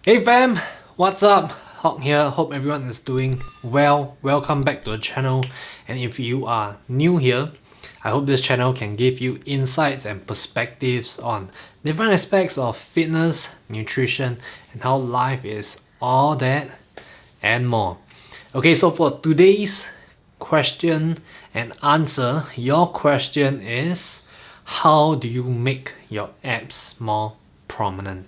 Hey fam, what's up? Hock here. Hope everyone is doing well. Welcome back to the channel. And if you are new here, I hope this channel can give you insights and perspectives on different aspects of fitness, nutrition, and how life is all that and more. Okay, so for today's question and answer, your question is, how do you make your abs more prominent?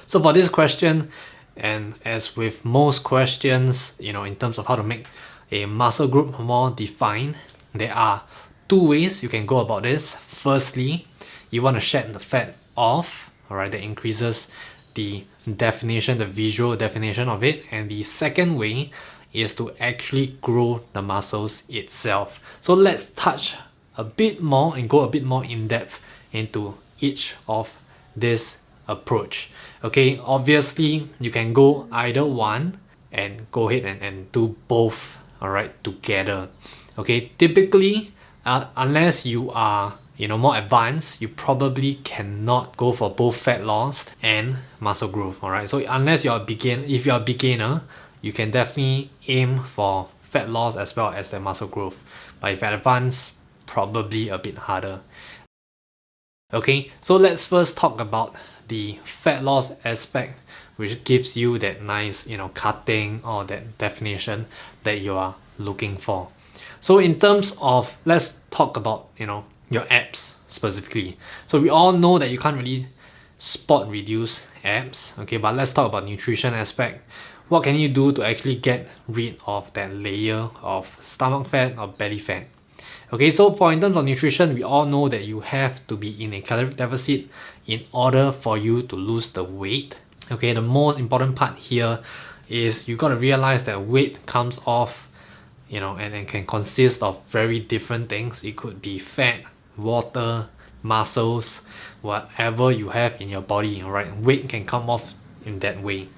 So for this question, and as with most questions, in terms of how to make a muscle group more defined, there are two ways you can go about this. Firstly, you want to shed the fat off, alright, that increases the definition, the visual definition of it. And the second way is to actually grow the muscles itself. So let's touch a bit more and go a bit more in depth into each of this approach. Okay, obviously you can go either one and go ahead and do both, all right, together. Okay, typically unless you are more advanced, you probably cannot go for both fat loss and muscle growth. All right, so unless you're a beginner, if you're a beginner, you can definitely aim for fat loss as well as the muscle growth. But if you're advanced, probably a bit harder. Okay, so let's first talk about the fat loss aspect, which gives you that nice, cutting or that definition that you are looking for. So in terms of, let's talk about, your abs specifically. So we all know that you can't really spot reduce abs, okay, but let's talk about nutrition aspect. What can you do to actually get rid of that layer of stomach fat or belly fat? Okay, so in terms of nutrition, we all know that you have to be in a caloric deficit in order for you to lose the weight. Okay, the most important part here is you got to realize that weight comes off, and can consist of very different things. It could be fat, water, muscles, whatever you have in your body, right? Weight can come off in that way.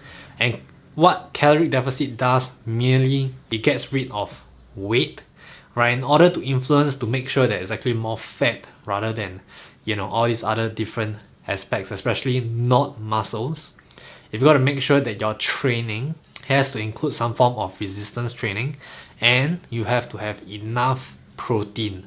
And what caloric deficit does, merely it gets rid of weight, right, in order to influence, to make sure that it's actually more fat rather than all these other different aspects, especially not muscles. You've got to make sure that your training has to include some form of resistance training, and you have to have enough protein,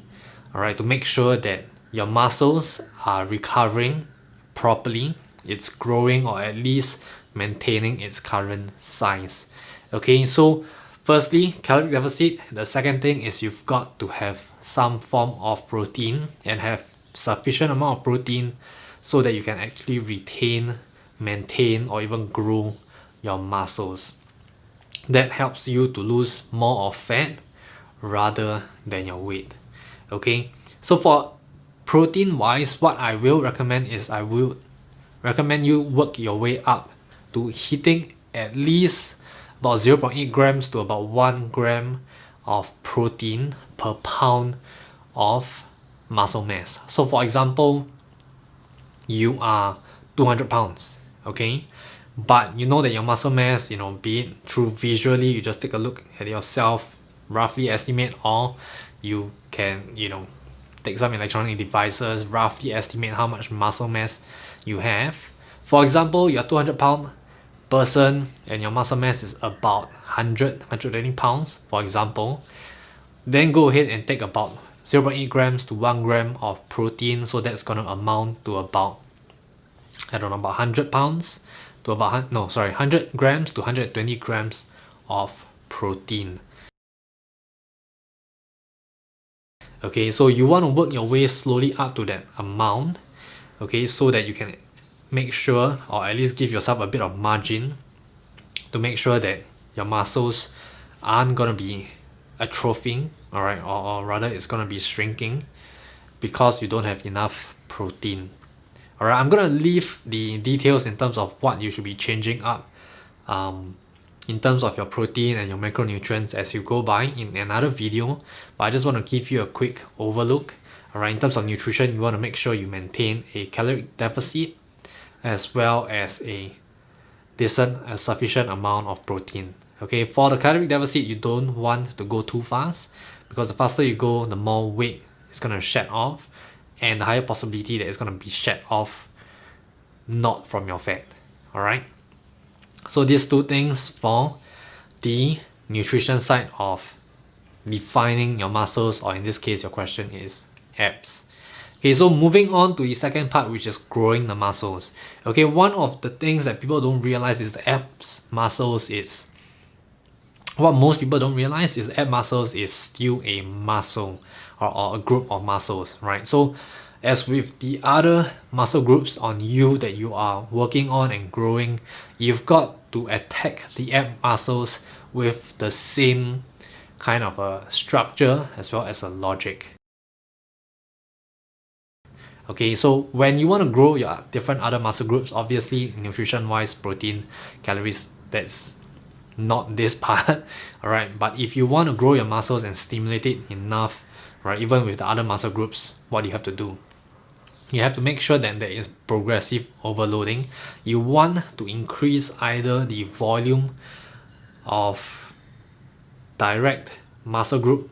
all right, to make sure that your muscles are recovering properly, it's growing, or at least maintaining its current size. Okay, so firstly, caloric deficit. The second thing is you've got to have some form of protein and have sufficient amount of protein so that you can actually retain, maintain, or even grow your muscles. That helps you to lose more of fat rather than your weight. Okay, so for protein wise, what I will recommend is I will recommend you work your way up to hitting at least about 0.8 grams to about 1 gram of protein per pound of muscle mass. So for example, you are 200 pounds, okay? But you know that your muscle mass, be it through visually, you just take a look at yourself, roughly estimate, or you can, take some electronic devices, roughly estimate how much muscle mass you have. For example, you're a 200-pound person and your muscle mass is about 120 pounds, for example. Then go ahead and take about 0.8 grams to 1 gram of protein. So that's going to amount to about, about 100 pounds to about, 100 grams to 120 grams of protein. Okay, so you want to work your way slowly up to that amount, okay, so that you can make sure, or at least give yourself a bit of margin to make sure that your muscles aren't going to be atrophying, all right, or rather it's going to be shrinking because you don't have enough protein. All right, I'm going to leave the details in terms of what you should be changing up in terms of your protein and your macronutrients as you go by in another video, but I just want to give you a quick overlook. All right, in terms of nutrition, you want to make sure you maintain a caloric deficit as well as a sufficient amount of protein. Okay, for the caloric deficit, you don't want to go too fast because the faster you go, the more weight is going to shed off, and the higher possibility that it's going to be shed off, not from your fat. Alright, so these two things for the nutrition side of defining your muscles, or in this case your question is abs. Okay, so moving on to the second part, which is growing the muscles. Okay, one of the things that people don't realize is the abs muscles is, what most people don't realize is ab muscles is still a muscle, or a group of muscles, right? So as with the other muscle groups on you that you are working on and growing, you've got to attack the ab muscles with the same kind of a structure as well as a logic. Okay, so when you want to grow your different other muscle groups, obviously nutrition wise, protein, calories, that's not this part. Alright, but if you want to grow your muscles and stimulate it enough, right, even with the other muscle groups, what do you have to do? You have to make sure that there is progressive overloading. You want to increase either the volume of direct muscle group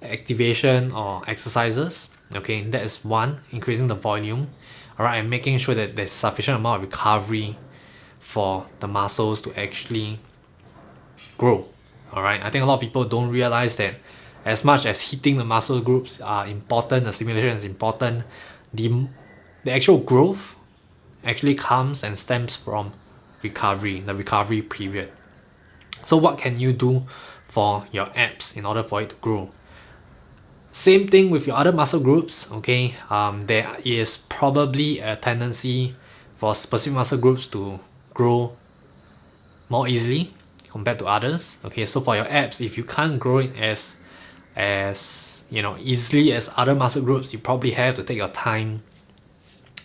activation or exercises. Okay, that is one, increasing the volume. Alright, and making sure that there's sufficient amount of recovery for the muscles to actually grow. Alright, I think a lot of people don't realize that as much as hitting the muscle groups are important, the stimulation is important, the actual growth actually comes and stems from recovery, the recovery period. So what can you do for your abs in order for it to grow? Same thing with your other muscle groups, okay? There is probably a tendency for specific muscle groups to grow more easily compared to others. Okay, so for your abs, if you can't grow it as easily as other muscle groups, you probably have to take your time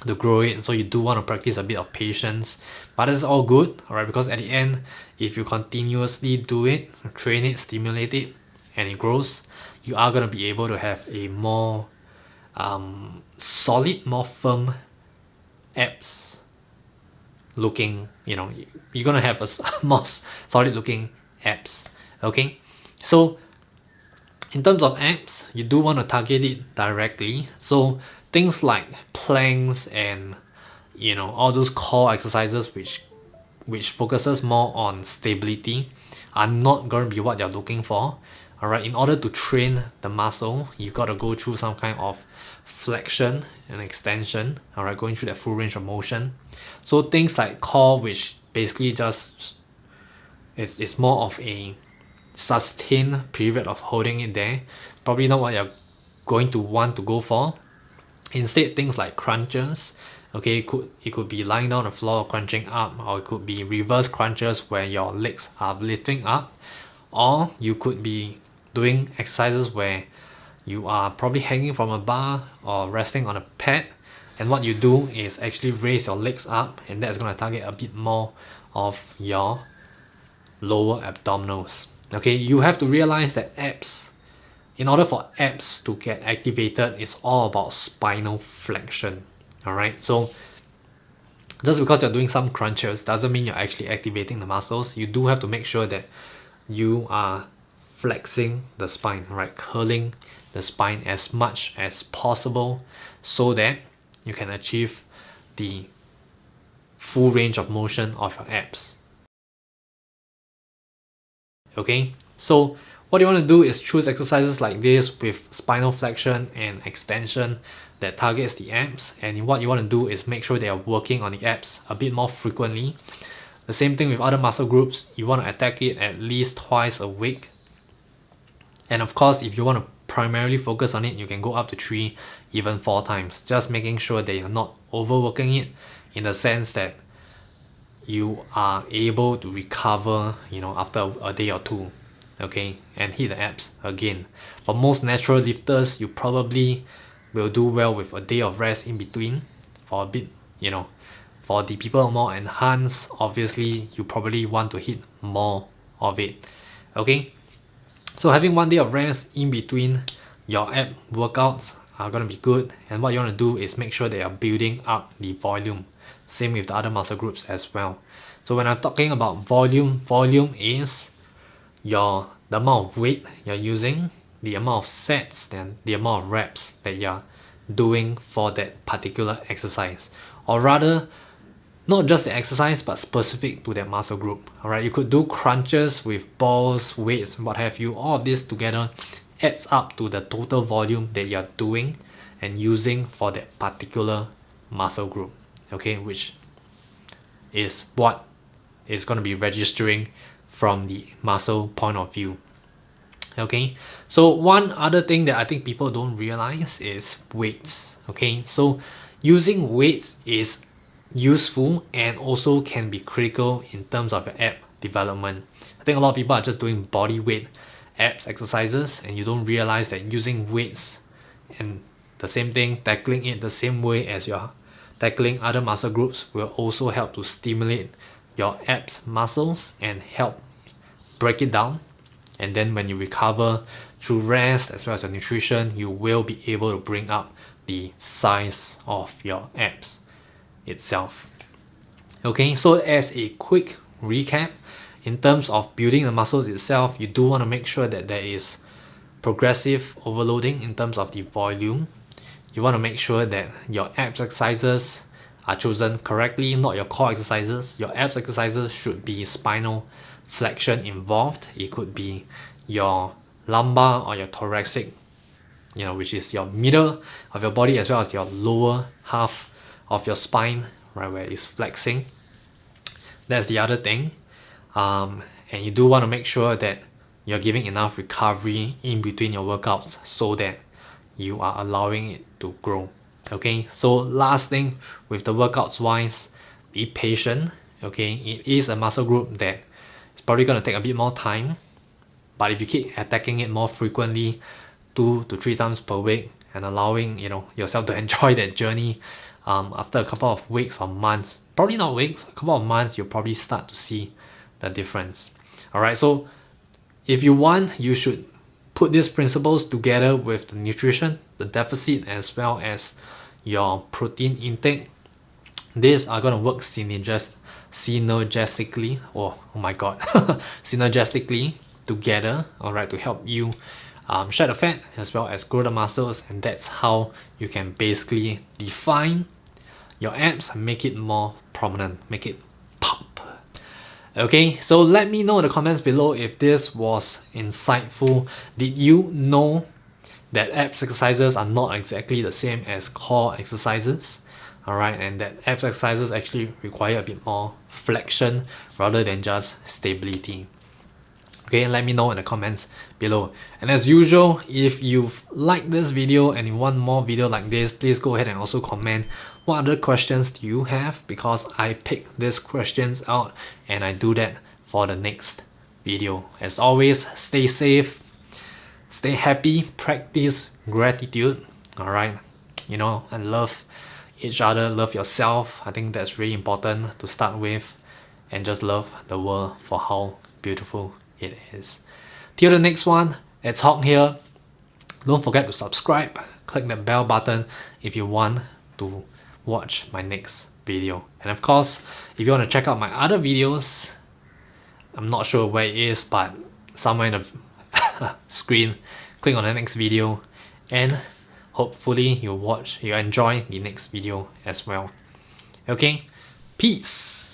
to grow it. So you do want to practice a bit of patience, but it's all good, alright, because at the end, if you continuously do it, train it, stimulate it, and it grows, you are going to be able to have a more solid, more firm abs looking, you're going to have a more solid looking abs. Okay, so in terms of abs, you do want to target it directly. So things like planks and all those core exercises which focuses more on stability are not going to be what you're looking for. Alright, in order to train the muscle, you got to go through some kind of flexion and extension, alright, going through that full range of motion. So things like core, which basically just is more of a sustained period of holding it there, probably not what you're going to want to go for. Instead, things like crunches, okay, it could be lying down on the floor crunching up, or it could be reverse crunches where your legs are lifting up, or you could be doing exercises where you are probably hanging from a bar or resting on a pad, and what you do is actually raise your legs up, and that's going to target a bit more of your lower abdominals. Okay, you have to realize that abs, in order for abs to get activated, it's all about spinal flexion. Alright, so just because you're doing some crunches doesn't mean you're actually activating the muscles. You do have to make sure that you are flexing the spine, right? Curling the spine as much as possible so that you can achieve the full range of motion of your abs. Okay, so what you want to do is choose exercises like this with spinal flexion and extension that targets the abs, and what you want to do is make sure they are working on the abs a bit more frequently. The same thing with other muscle groups, you want to attack it at least twice a week. And of course, if you want to primarily focus on it, you can go up to 3, even 4 times, just making sure that you're not overworking it in the sense that you are able to recover, after a day or 2, okay, and hit the abs again. For most natural lifters, you probably will do well with a day of rest in between for a bit, For the people more enhanced, obviously you probably want to hit more of it. Okay, so having 1 day of rest in between your ab workouts are going to be good, and what you want to do is make sure that you're building up the volume. Same with the other muscle groups as well. So when I'm talking about volume is the amount of weight you're using, the amount of sets, then the amount of reps that you're doing for that particular exercise, or rather not just the exercise but specific to that muscle group. Alright, you could do crunches with balls, weights, what have you. All of this together adds up to the total volume that you're doing and using for that particular muscle group, okay, which is what is going to be registering from the muscle point of view. Okay, so one other thing that I think people don't realize is weights. Okay, so using weights is useful and also can be critical in terms of ab development. I think a lot of people are just doing body weight abs exercises and you don't realize that using weights and the same thing, tackling it the same way as you're tackling other muscle groups, will also help to stimulate your abs muscles and help break it down. And then when you recover through rest as well as your nutrition, you will be able to bring up the size of your abs itself. Okay, so as a quick recap, in terms of building the muscles itself, you do want to make sure that there is progressive overloading in terms of the volume. You want to make sure that your abs exercises are chosen correctly, not your core exercises. Your abs exercises should be spinal flexion involved. It could be your lumbar or your thoracic, which is your middle of your body as well as your lower half of your spine, right, where it's flexing. That's the other thing. And you do want to make sure that you're giving enough recovery in between your workouts so that you are allowing it to grow. Okay, so last thing with the workouts wise, be patient. Okay, it is a muscle group that it's probably going to take a bit more time, but if you keep attacking it more frequently, 2 to 3 times per week, and allowing yourself to enjoy that journey, after a couple of weeks or months, probably not weeks, a couple of months, you'll probably start to see the difference. Alright, so if you want, you should put these principles together with the nutrition, the deficit, as well as your protein intake. These are going to work synergistically, synergistically together, alright, to help you shed the fat as well as grow the muscles, and that's how you can basically define your abs, make it more prominent, make it pop. Okay, so let me know in the comments below if this was insightful. Did you know that abs exercises are not exactly the same as core exercises? Alright, and that abs exercises actually require a bit more flexion rather than just stability. Okay, let me know in the comments below. And as usual, if you've liked this video and you want more video like this, please go ahead and also comment what other questions do you have, because I pick these questions out and I do that for the next video. As always, stay safe, stay happy, practice gratitude, alright, and love each other, love yourself. I think that's really important to start with, and just love the world for how beautiful it is. Till the next one, it's Hock here. Don't forget to subscribe, click the bell button if you want to watch my next video. And of course, if you want to check out my other videos, I'm not sure where it is, but somewhere in the screen, click on the next video, and hopefully you enjoy the next video as well. Okay, peace.